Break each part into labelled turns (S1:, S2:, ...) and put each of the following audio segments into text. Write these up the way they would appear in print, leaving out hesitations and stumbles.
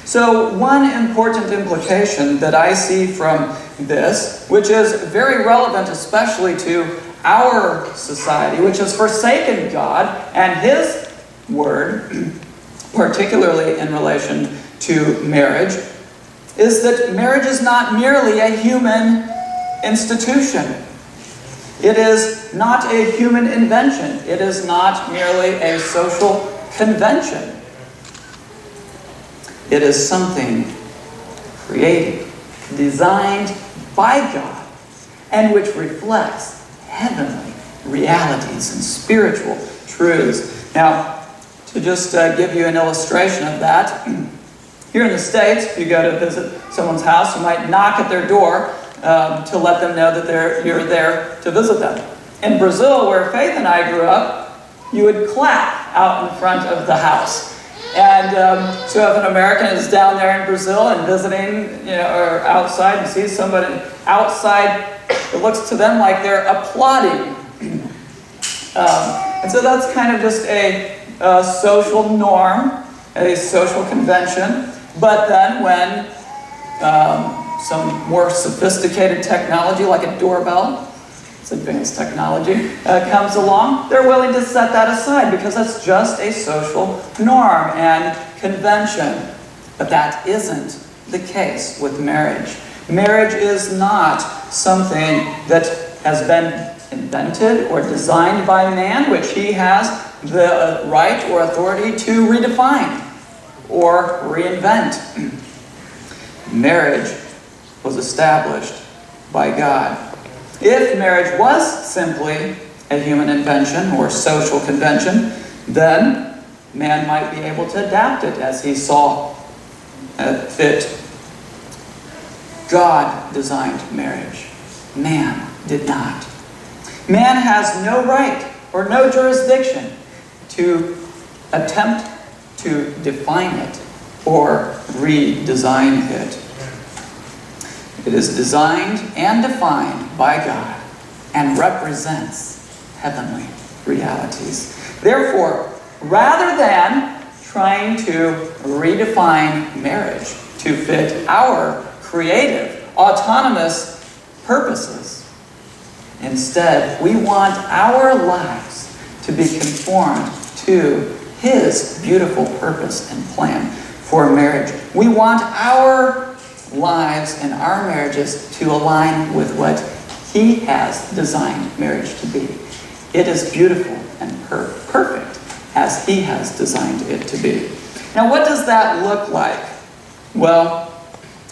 S1: So one important implication that I see from this, which is very relevant especially to our society, which has forsaken God and His Word, particularly in relation to marriage, is that marriage is not merely a human institution. It is not a human invention. It is not merely a social convention. It is something created, designed by God, and which reflects heavenly realities and spiritual truths. Now, to just give you an illustration of that, here in the States, if you go to visit someone's house, you might knock at their door to let them know that you're there to visit them. In Brazil, where Faith and I grew up, you would clap out in front of the house. And so if an American is down there in Brazil and visiting, or outside and sees somebody outside, it looks to them like they're applauding. And so that's kind of just a social norm, a social convention. But then when some more sophisticated technology, like a doorbell, it's advanced technology, comes along, they're willing to set that aside because that's just a social norm and convention. But that isn't the case with marriage. Marriage is not something that has been invented or designed by man, which he has the right or authority to redefine or reinvent. Marriage was established by God. If marriage was simply a human invention or social convention, then man might be able to adapt it as he saw fit. God designed marriage. Man did not. Man has no right or no jurisdiction to attempt to define it or redesign it. It is designed and defined by God and represents heavenly realities. Therefore, rather than trying to redefine marriage to fit our creative, autonomous purposes, instead, we want our lives to be conformed to His beautiful purpose and plan for marriage. We want our lives and our marriages to align with what He has designed marriage to be. It is beautiful and perfect as He has designed it to be. Now, what does that look like? Well,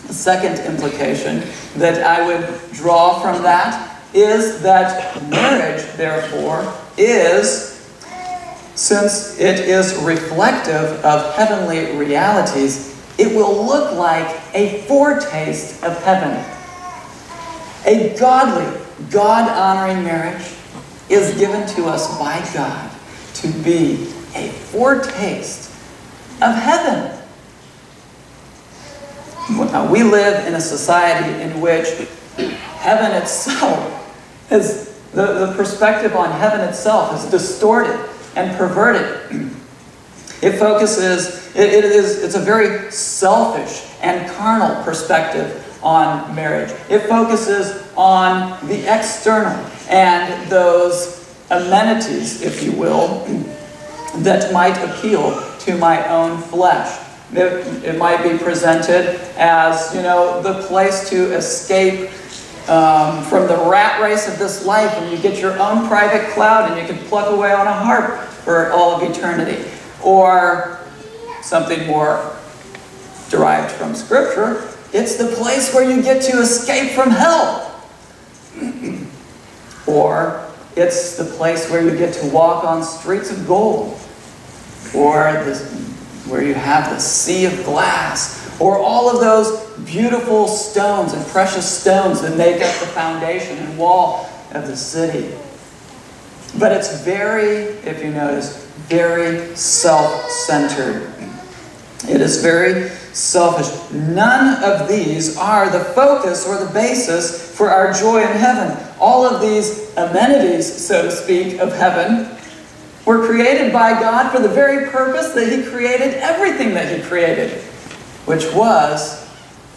S1: the second implication that I would draw from that is that marriage, therefore, is, since it is reflective of heavenly realities, it will look like a foretaste of heaven. A godly, God-honoring marriage is given to us by God to be a foretaste of heaven. Now, we live in a society in which heaven itself is, the perspective on heaven itself is distorted and perverted. It focuses, it's a very selfish and carnal perspective on marriage. It focuses on the external and those amenities, if you will, that might appeal to my own flesh. It might be presented as, the place to escape from the rat race of this life, and you get your own private cloud and you can pluck away on a harp for all of eternity. Or something more derived from Scripture, it's the place where you get to escape from hell. Or it's the place where you get to walk on streets of gold. Or where you have the sea of glass. Or all of those beautiful stones and precious stones that make up the foundation and wall of the city. But it's very, if you notice, very self-centered. It is very selfish. None of these are the focus or the basis for our joy in heaven. All of these amenities, so to speak, of heaven were created by God for the very purpose that He created everything that He created. which was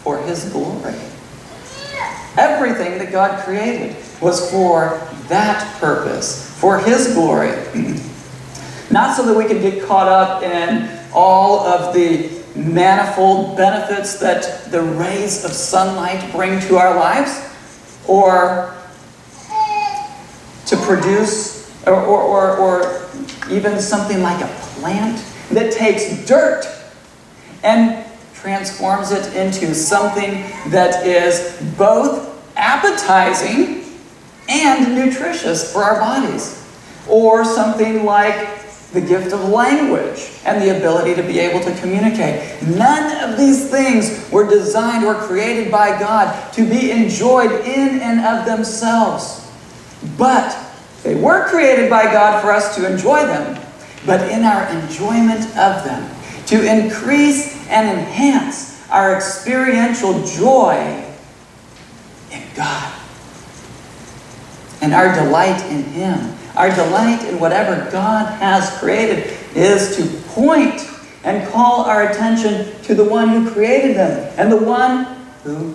S1: for His glory. Everything that God created was for that purpose, for His glory. Not so that we could get caught up in all of the manifold benefits that the rays of sunlight bring to our lives, or to produce, or even something like a plant that takes dirt and transforms it into something that is both appetizing and nutritious for our bodies. Or something like the gift of language and the ability to be able to communicate. None of these things were designed or created by God to be enjoyed in and of themselves. But they were created by God for us to enjoy them. But in our enjoyment of them, to increase and enhance our experiential joy in God. And our delight in Him. Our delight in whatever God has created is to point and call our attention to the one who created them and the one who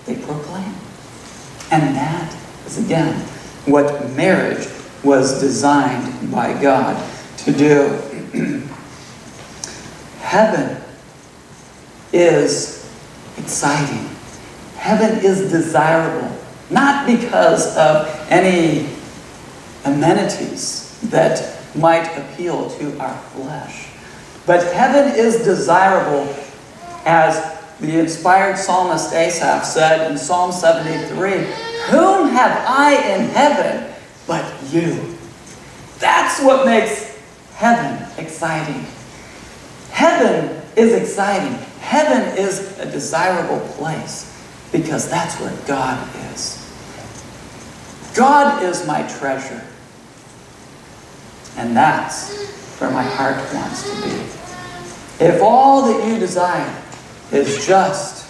S1: they proclaim. And that is, again, what marriage was designed by God to do. Heaven is exciting. Heaven is desirable, not because of any amenities that might appeal to our flesh. But heaven is desirable, as the inspired psalmist Asaph said in Psalm 73, "Whom have I in heaven but you?" That's what makes heaven exciting. Heaven is exciting. Heaven is a desirable place because that's where God is. God is my treasure. And that's where my heart wants to be. If all that you desire is just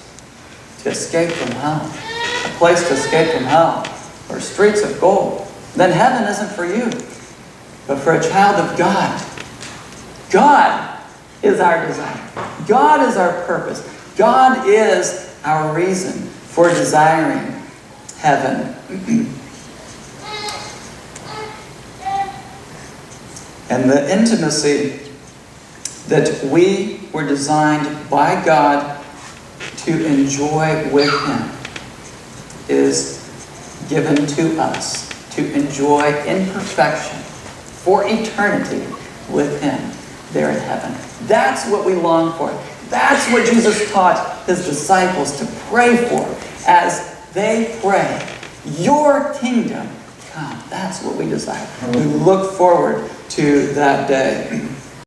S1: to escape from hell, a place to escape from hell, or streets of gold, then heaven isn't for you. But for a child of God, God is our desire. God is our purpose. God is our reason for desiring heaven. And the intimacy that we were designed by God to enjoy with Him is given to us to enjoy in perfection for eternity with Him there in heaven. That's what we long for. That's what Jesus taught His disciples to pray for as they pray, "Your kingdom come." That's what we desire. We look forward to that day.